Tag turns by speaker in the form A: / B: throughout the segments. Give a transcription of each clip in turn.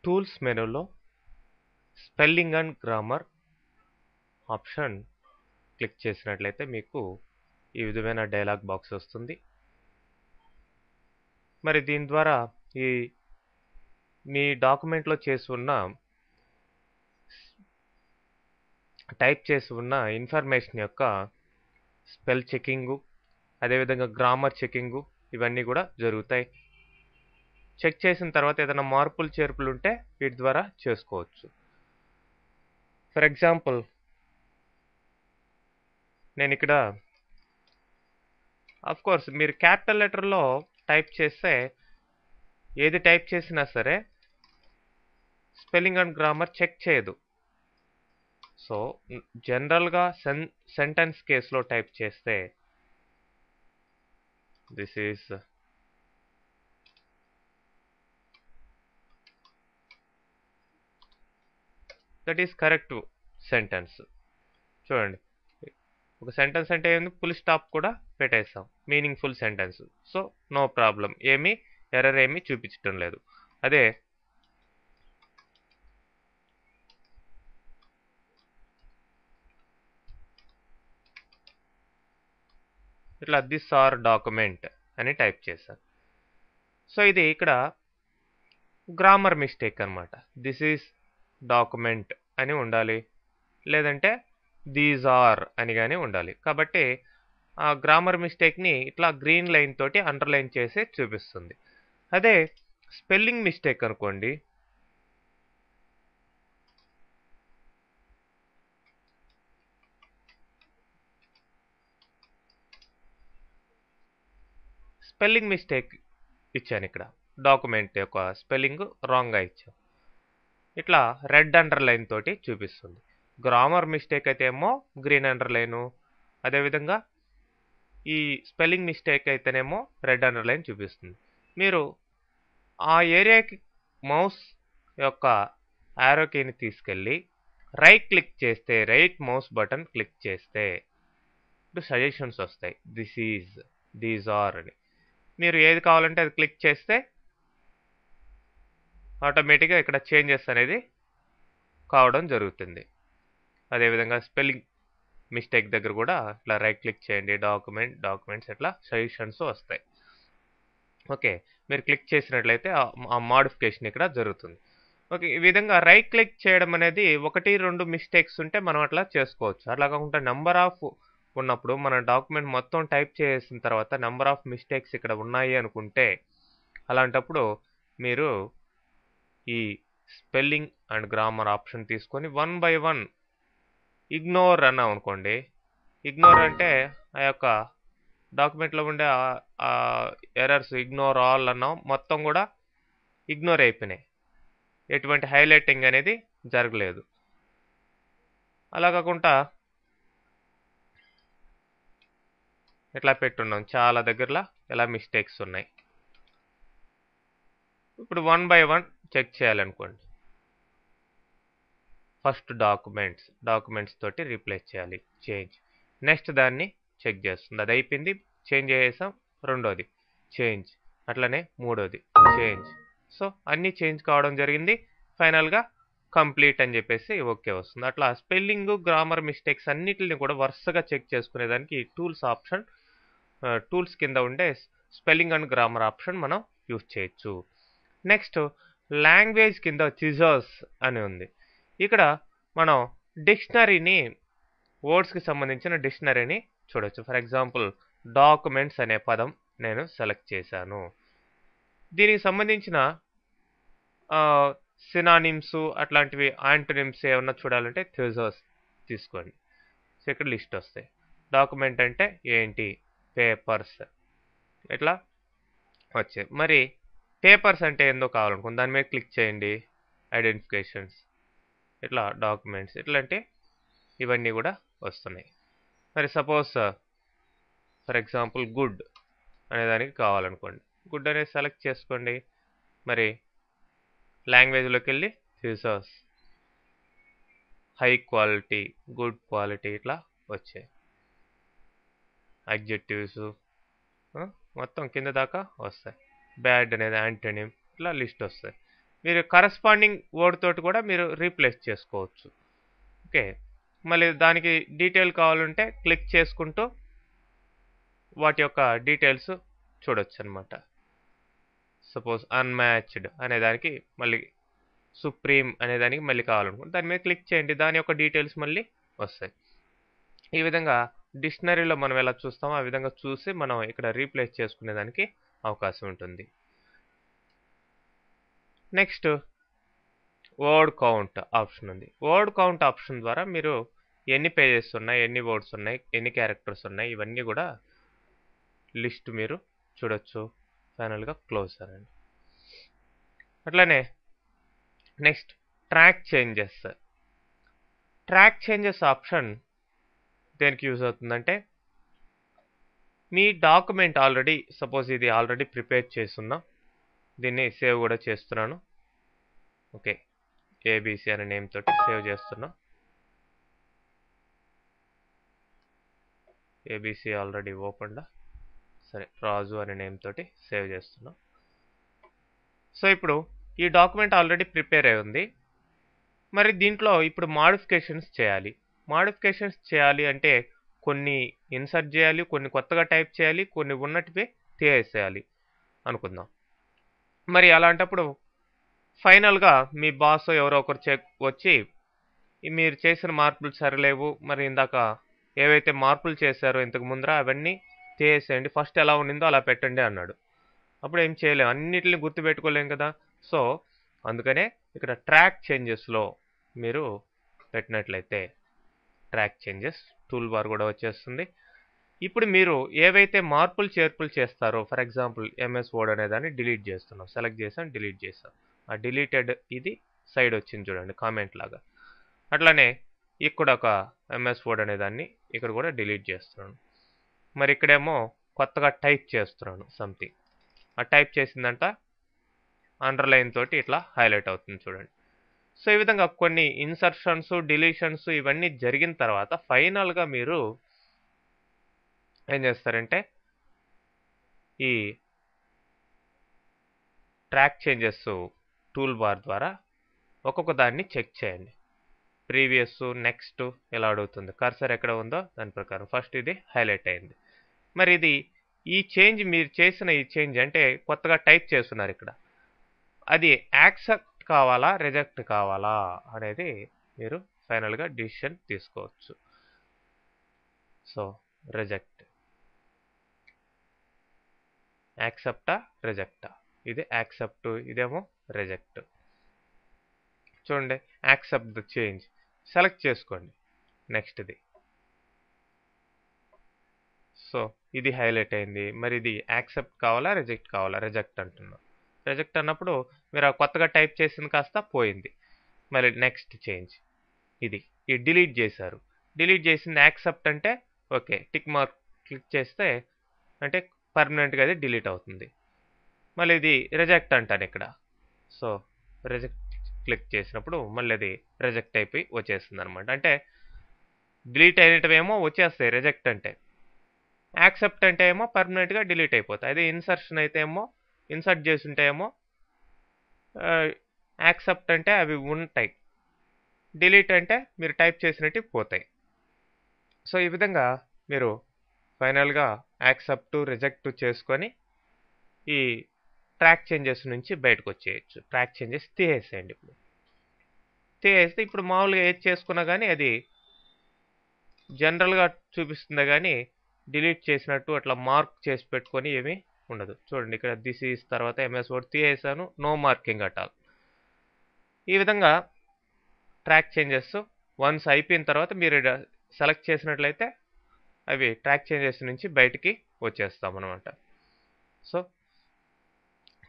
A: Tools మెనూలో spelling and grammar option click చేసినట్లయితే మీకు ఈ విధమైన డైలాగ్ బాక్స్ వస్తుంది. మరి దీని ద్వారా ఈ మీ డాక్యుమెంట్లో టైప్ చేసి ఉన్న ఇన్ఫర్మేషన్ యొక్క స్పెల్ చెకింగు, అదేవిధంగా గ్రామర్ చెకింగు ఇవన్నీ కూడా జరుగుతాయి. చెక్ చేసిన తర్వాత ఏదైనా మార్పులు చేర్పులు ఉంటే వీటి ద్వారా చేసుకోవచ్చు. ఫర్ ఎగ్జాంపుల్ నేను ఇక్కడ కోర్స్ మీరు క్యాపిటల్ లెటర్లో టైప్ చేస్తే ఏది టైప్ చేసినా సరే స్పెల్లింగ్ అండ్ గ్రామర్ చెక్ చేయదు. సో జనరల్గా సెంటెన్స్ కేసులో టైప్ చేస్తే this is that is correct sentence. చూడండి, ఒక సెంటెన్స్ అంటే ఏంది, ఫుల్ స్టాప్ కూడా పెట్టేస్తాం, meaningful sentence. So no problem, ఏమీ ఎర్రర్ ఏమీ చూపించటం లేదు. అదే ఇట్లా దిస్ ఆర్ డాక్యుమెంట్ అని టైప్ చేశాను. సో ఇది ఇక్కడ గ్రామర్ మిస్టేక్ అనమాట. దిస్ ఈజ్ డాక్యుమెంట్ అని ఉండాలి, లేదంటే దీస్ ఆర్ అని కానీ ఉండాలి. కాబట్టి ఆ గ్రామర్ మిస్టేక్ని ఇట్లా గ్రీన్ లైన్ తోటి అండర్లైన్ చేసి చూపిస్తుంది. అదే స్పెల్లింగ్ మిస్టేక్ అనుకోండి, స్పెల్లింగ్ మిస్టేక్ ఇచ్చాను, ఇక్కడ డాక్యుమెంట్ యొక్క స్పెల్లింగ్ రాంగ్గా ఇచ్చాను, ఇట్లా రెడ్ అండర్లైన్ తోటి చూపిస్తుంది. గ్రామర్ మిస్టేక్ అయితే ఏమో గ్రీన్ అండర్లైను, అదేవిధంగా ఈ స్పెల్లింగ్ మిస్టేక్ అయితేనేమో రెడ్ అండర్లైన్ చూపిస్తుంది. మీరు ఆ ఏరియాకి మౌస్ యొక్క యారో కీని తీసుకెళ్ళి రైట్ క్లిక్ చేస్తే, రైట్ మౌస్ బటన్ క్లిక్ చేస్తే ఇప్పుడు సజెషన్స్ వస్తాయి, దిస్ ఈజ్, దీస్ ఆర్ అని. మీరు ఏది కావాలంటే అది క్లిక్ చేస్తే ఆటోమేటిక్గా ఇక్కడ చేంజెస్ అనేది కావడం జరుగుతుంది. అదేవిధంగా స్పెల్లింగ్ మిస్టేక్ దగ్గర కూడా ఇట్లా రైట్ క్లిక్ చేయండి, డాక్యుమెంట్స్ ఇట్లా సజెషన్స్ వస్తాయి. ఓకే, మీరు క్లిక్ చేసినట్లయితే ఆ మాడిఫికేషన్ ఇక్కడ జరుగుతుంది. ఓకే, ఈ విధంగా రైట్ క్లిక్ చేయడం అనేది 1-2 మిస్టేక్స్ ఉంటే మనం అట్లా చేసుకోవచ్చు. అట్లా కాకుండా నెంబర్ ఆఫ్ ఉన్నప్పుడు మన డాక్యుమెంట్ మొత్తం టైప్ చేసిన తర్వాత నెంబర్ ఆఫ్ మిస్టేక్స్ ఇక్కడ ఉన్నాయి అనుకుంటే, అలాంటప్పుడు మీరు ఈ స్పెల్లింగ్ అండ్ గ్రామర్ ఆప్షన్ తీసుకొని 1 by 1 ఇగ్నోర్ అన్నాం అనుకోండి. ఇగ్నోర్ అంటే ఆ యొక్క డాక్యుమెంట్లో ఉండే ఎర్రర్స్ ఇగ్నోర్ ఆల్ అన్నాం, మొత్తం కూడా ఇగ్నోర్ అయిపోయినాయి, ఎటువంటి హైలైటింగ్ అనేది జరగలేదు. అలా కాకుండా ఇట్లా పెట్టున్నాం, చాలా దగ్గరలో ఎలా మిస్టేక్స్ ఉన్నాయి. ఇప్పుడు 1 by 1 చెక్ చేయాలనుకోండి. ఫస్ట్ డాక్యుమెంట్స్ తోటి రీప్లేస్ చేయాలి, చేంజ్. నెక్స్ట్ దాన్ని చెక్ చేస్తుంది, అది అయిపోయింది, చేంజ్ చేసేసాం. రెండోది చేంజ్, అట్లనే మూడోది చేంజ్. సో అన్నీ చేంజ్ కావడం జరిగింది. ఫైనల్గా కంప్లీట్ అని చెప్పేసి ఓకే వస్తుంది. అట్లా స్పెల్లింగ్ గ్రామర్ మిస్టేక్స్ అన్నిటిని కూడా వరుసగా చెక్ చేసుకునేదానికి టూల్స్ కింద ఉండే స్పెల్లింగ్ అండ్ గ్రామర్ ఆప్షన్ మనం యూజ్ చేయొచ్చు. నెక్స్ట్ లాంగ్వేజ్ కింద సిజర్స్ అని ఉంది. ఇక్కడ మనం డిక్షనరీని, వర్డ్స్కి సంబంధించిన డిక్షనరీని చూడొచ్చు. ఫర్ ఎగ్జాంపుల్ డాక్యుమెంట్స్ అనే పదం నేను సెలెక్ట్ చేశాను. దీనికి సంబంధించిన సినానిమ్స్ అట్లాంటివి, యాంటోనిమ్స్ ఏమన్నా చూడాలంటే థిజర్స్ తీసుకోండి. సో ఇక్కడ లిస్ట్ వస్తాయి. డాక్యుమెంట్ అంటే ఏంటి, పేపర్స్ ఇట్లా వచ్చాయి. మరి పేపర్స్ అంటే ఏందో కావాలనుకోండి, దాని మీద క్లిక్ చేయండి, ఐడెంటిఫికేషన్స్, ఇట్లా డాక్యుమెంట్స్, ఇట్లాంటి ఇవన్నీ కూడా వస్తున్నాయి. మరి సపోజ్ ఫర్ ఎగ్జాంపుల్ గుడ్ అనేదానికి కావాలనుకోండి, గుడ్ అనేది సెలెక్ట్ చేసుకోండి. మరి లాంగ్వేజ్లోకి వెళ్ళి features, high quality, good quality ఇట్లా వచ్చాయి. అడ్జెక్టివ్స్ మొత్తం కింద దాకా వస్తాయి. బ్యాడ్ అనేది యాంటోనిమ్, ఇట్లా లిస్ట్ వస్తాయి. మీరు కరస్పాండింగ్ వర్డ్ తోటి కూడా మీరు రీప్లేస్ చేసుకోవచ్చు. ఓకే. మళ్ళీ దానికి డీటెయిల్ కావాలంటే క్లిక్ చేసుకుంటూ వాటి యొక్క డీటెయిల్స్ చూడొచ్చనమాట. సపోజ్ అన్‌మ్యాచ్డ్ అనే దానికి మళ్ళీ సుప్రీం అనే దానికి మళ్ళీ కావాలనుకుంటే దాని మీద క్లిక్ చేయండి. దాని యొక్క డీటెయిల్స్ మళ్ళీ వస్తాయి. ఈ విధంగా డిక్షనరీలో మనం ఎలా చూస్తామో ఆ విధంగా చూసి మనం ఇక్కడ రీప్లేస్ చేసుకునే దానికి అవకాశం ఉంటుంది. నెక్స్ట్ వర్డ్ కౌంట్ ఆప్షన్ ఉంది. వర్డ్ కౌంట్ ఆప్షన్ ద్వారా మీరు ఎన్ని పేజెస్ ఉన్నాయి, ఎన్ని వర్డ్స్ ఉన్నాయి, ఎన్ని క్యారెక్టర్స్ ఉన్నాయి, ఇవన్నీ కూడా లిస్ట్ మీరు చూడొచ్చు. ఫైనల్గా క్లోజ్ అనండి. అట్లానే next track changes. Track changes option దేనికి యూజ్ అవుతుందంటే, మీ డాక్యుమెంట్ ఆల్రెడీ సపోజ్ ఇది ఆల్రెడీ ప్రిపేర్ చేస్తున్నా, దీన్ని సేవ్ కూడా చేస్తున్నాను. ఓకే, ఏబీసీ అనే నేమ్ తోటి సేవ్ చేస్తున్నా. ఏబీసీ ఆల్రెడీ ఓపెన్డా, సరే రాజు అనే నేమ్ తోటి సేవ్ చేస్తున్నా. సో ఇప్పుడు ఈ డాక్యుమెంట్ ఆల్రెడీ ప్రిపేర్ అయి ఉంది. మరి దీంట్లో ఇప్పుడు మాడిఫికేషన్స్ చేయాలి. మాడిఫికేషన్స్ చేయాలి అంటే కొన్ని ఇన్సర్ట్ చేయాలి, కొన్ని కొత్తగా టైప్ చేయాలి, కొన్ని ఉన్నటివి తీసేయాలి అనుకుందాం. మరి అలాంటప్పుడు ఫైనల్గా మీ బాస్ ఎవరో ఒకరు వచ్చి మీరు చేసిన మార్పులు సరిలేవు, మరి ఇందాక ఏవైతే మార్పులు చేశారో ఇంతకు ముందర అవన్నీ తీసేయండి, ఫస్ట్ ఎలా ఉండిందో అలా పెట్టండి అన్నాడు. అప్పుడు ఏం చేయలేము, అన్నిటిని గుర్తుపెట్టుకోలేం కదా. సో అందుకనే ఇక్కడ ట్రాక్ చేంజెస్లో మీరు పెట్టినట్లయితే ట్రాక్ చేంజెస్ టూల్ బార్ కూడా వచ్చేస్తుంది. ఇప్పుడు మీరు ఏవైతే మార్పులు చేర్పులు చేస్తారో, ఫర్ ఎగ్జాంపుల్ ఎంఎస్ వర్డ్ అనే దాన్ని డిలీట్ చేస్తున్నాం, సెలెక్ట్ చేసాం, డిలీట్ చేసాం. ఆ డిలీటెడ్ ఇది సైడ్ వచ్చింది చూడండి, కామెంట్ లాగా. అట్లానే ఇక్కడ ఒక ఎంఎస్ వర్డ్ అనే దాన్ని ఇక్కడ కూడా డిలీట్ చేస్తున్నాను. మరి ఇక్కడేమో కొత్తగా టైప్ చేస్తున్నాను సంథింగ్. ఆ టైప్ చేసిందంట అండర్లైన్ తోటి ఇట్లా హైలైట్ అవుతుంది చూడండి. సో ఈ విధంగా కొన్ని ఇన్సర్షన్స్, డిలీషన్స్ ఇవన్నీ జరిగిన తర్వాత ఫైనల్గా మీరు ఏం చేస్తారంటే ఈ ట్రాక్ చేంజెస్ టూల్ బార్ ద్వారా ఒక్కొక్క దాన్ని చెక్ చేయండి. ప్రీవియస్, నెక్స్ట్ ఎలా అడుగుతుంది, కర్సర్ ఎక్కడ ఉందో దాని ప్రకారం. ఫస్ట్ ఇది హైలైట్ అయింది. మరి ఇది ఈ చేంజ్ మీరు చేసిన ఈ చేంజ్ అంటే కొత్తగా టైప్ చేస్తున్నారు ఇక్కడ, అది యాక్సెప్ట్ కావాలా రిజెక్ట్ కావాలా అనేది మీరు ఫైనల్గా డిసిషన్ తీసుకోవచ్చు. సో రిజెక్ట్, యాక్సెప్టా రిజెక్టా, ఇది యాక్సెప్ట్, ఇదేమో రిజెక్ట్. చూడండి, యాక్సెప్ట్ ద చేంజ్ సెలెక్ట్ చేసుకోండి, నెక్స్ట్ది. సో ఇది హైలైట్ అయింది. మరి ఇది యాక్సెప్ట్ కావాలా రిజెక్ట్ కావాలా, రిజెక్ట్ అంటున్నాం. రిజెక్ట్ అన్నప్పుడు మీరు ఆ కొత్తగా టైప్ చేసింది కాస్త పోయింది. మళ్ళీ నెక్స్ట్ చేంజ్, ఇది డిలీట్ చేశారు, డిలీట్ చేసింది యాక్సెప్ట్ అంటే ఓకే, టిక్ మార్క్ క్లిక్ చేస్తే అంటే పర్మనెంట్గా అది డిలీట్ అవుతుంది. మళ్ళీ ఇది రిజెక్ట్ అంటాను ఇక్కడ. సో రిజెక్ట్ క్లిక్ చేసినప్పుడు మళ్ళీ అది రిజెక్ట్ అయిపోయి వచ్చేస్తుంది అనమాట. అంటే డిలీట్ అయినవేమో వచ్చేస్తాయి రిజెక్ట్ అంటే, యాక్సెప్ట్ అంటే ఏమో పర్మనెంట్గా డిలీట్ అయిపోతాయి. అదే ఇన్సర్షన్ అయితే ఏమో, ఇన్సర్ట్ చేసి ఉంటే ఏమో యాక్సెప్ట్ అంటే అవి ఉంటాయి, డిలీట్ అంటే మీరు టైప్ చేసినట్టు పోతాయి. సో ఈ విధంగా మీరు ఫైనల్గా యాక్సెప్ట్ రిజెక్ట్ చేసుకొని ఈ ట్రాక్ చేంజెస్ నుంచి బయటకు వచ్చేయచ్చు. ట్రాక్ చేంజెస్ తీసేసేయండి. ఇప్పుడు తీసేస్తే ఇప్పుడు మామూలుగా ఏది చేసుకున్నా కానీ అది జనరల్గా చూపిస్తుంది, కానీ డిలీట్ చేసినట్టు అట్లా మార్క్ చేసి పెట్టుకొని ఏమీ ఉండదు. చూడండి ఇక్కడ దిస్ ఈజ్ తర్వాత ఎంఎస్ వర్డ్ తీసేసాను, నో మార్కింగ్ అట్ ఆల్. ఈ విధంగా ట్రాక్ చేంజెస్ వన్స్ అయిపోయిన తర్వాత మీరు సెలెక్ట్ చేసినట్లయితే అవి ట్రాక్ చేంజెస్ నుంచి బయటికి వచ్చేస్తాం అనమాట. So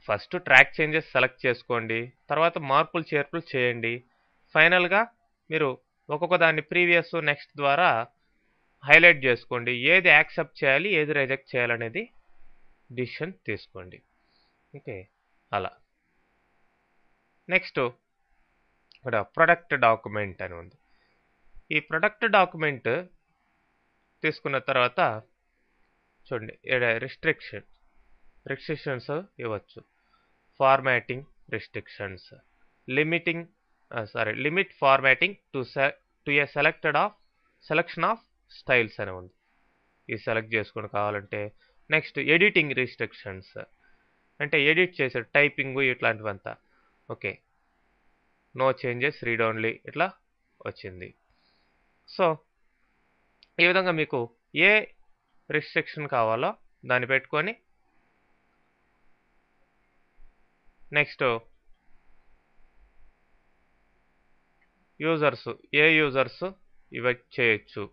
A: first track changes select చేసుకోండి, తర్వాత మార్పులు చేర్పులు చేయండి. ఫైనల్గా మీరు ఒక్కొక్క దాన్ని ప్రీవియస్, నెక్స్ట్ ద్వారా హైలైట్ చేసుకోండి. ఏది యాక్సెప్ట్ చేయాలి, ఏది రిజెక్ట్ చేయాలనేది డిసిషన్ తీసుకోండి. ఓకే, అలా. నెక్స్ట్ ఇక్కడ ప్రొడక్ట్ డాక్యుమెంట్ అని ఉంది. ఈ ప్రొడక్ట్ డాక్యుమెంట్ తీసుకున్న తర్వాత చూడండి, రిస్ట్రిక్షన్స్ ఇవ్వచ్చు. Formatting restrictions, limit formatting to a selection of styles అని ఉంది. ఇది సెలెక్ట్ చేసుకుని కావాలంటే నెక్స్ట్ ఎడిటింగ్ రిస్ట్రిక్షన్స్ అంటే ఎడిట్ చేసే టైపింగ్ ఇట్లాంటివంతా okay. No changes read only ఇట్లా వచ్చింది. సో ఈ విధంగా మీకు ఏ రిస్ట్రిక్షన్ కావాలో దాన్ని పెట్టుకొని నెక్స్ట్ ఏ యూజర్స్ ఇవి చేయొచ్చు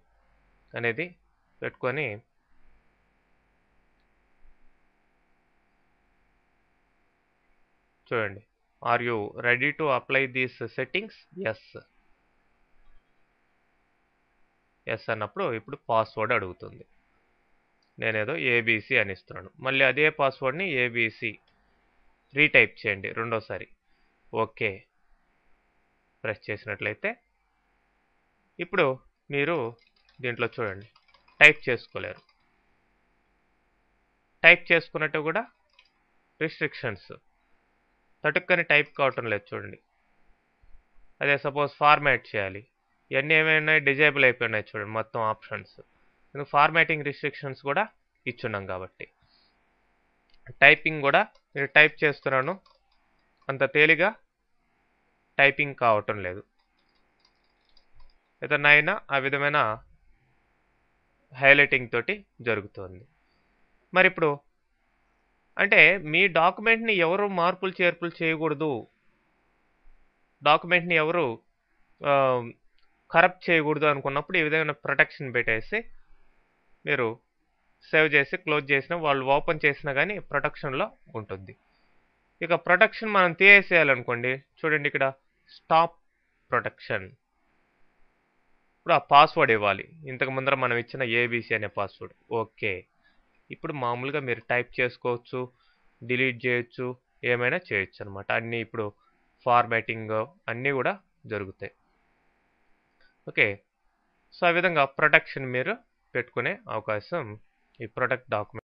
A: అనేది పెట్టుకొని చూడండి. Are you ready to apply these settings? Yes అన్నప్పుడు ఇప్పుడు పాస్వర్డ్ అడుగుతుంది. నేనేదో ఏబీసీ అని ఇస్తున్నాను. మళ్ళీ అదే పాస్వర్డ్ని ఏబీసీ రీటైప్ చేయండి రెండోసారి. ఓకే ప్రెస్ చేసినట్లయితే ఇప్పుడు మీరు దీంట్లో చూడండి టైప్ చేసుకోలేరు. టైప్ చేసుకున్నట్టు కూడా రిస్ట్రిక్షన్స్ తటుక్కని టైప్ కావటం లేదు చూడండి. అదే సపోజ్ ఫార్మాట్ చేయాలి, ఇవన్నీ ఏమైనా డిజేబుల్ అయిపోయినాయి చూడండి మొత్తం ఆప్షన్స్. ఫార్మాటింగ్ రిస్ట్రిక్షన్స్ కూడా ఇచ్చున్నాం కాబట్టి టైపింగ్ కూడా నేను టైప్ చేస్తున్నాను, అంత తేలిగా టైపింగ్ కావటం లేదు. ఏదైనా అయినా ఆ విధమైన హైలైటింగ్ తోటి జరుగుతుంది. మరి ఇప్పుడు అంటే మీ డాక్యుమెంట్ని ఎవరు మార్పులు చేర్పులు చేయకూడదు, డాక్యుమెంట్ని ఎవరు కరప్ట్ చేయకూడదు అనుకున్నప్పుడు ఈ విధమైన ప్రొటెక్షన్ పెట్టేసి మీరు సేవ్ చేసి క్లోజ్ చేసిన వాళ్ళు ఓపెన్ చేసినా కానీ ప్రొటెక్షన్లో ఉంటుంది. ఇక ప్రొటెక్షన్ మనం తీసేయాలనుకోండి చూడండి ఇక్కడ స్టాప్ ప్రొటెక్షన్. ఇప్పుడు ఆ పాస్వర్డ్ ఇవ్వాలి, ఇంతకు ముందర మనం ఇచ్చిన ఏబీసీ అనే పాస్వర్డ్. ఓకే ఇప్పుడు మామూలుగా మీరు టైప్ చేసుకోవచ్చు, డిలీట్ చేయొచ్చు, ఏమైనా చేయొచ్చు అనమాట. అన్నీ ఇప్పుడు ఫార్మాటింగ్ అన్నీ కూడా జరుగుతాయి. ఓకే సో ఆ విధంగా ప్రొటెక్షన్ మీరు పెట్టుకునే అవకాశం ఈ ప్రొటెక్ట్ డాక్యుమెంట్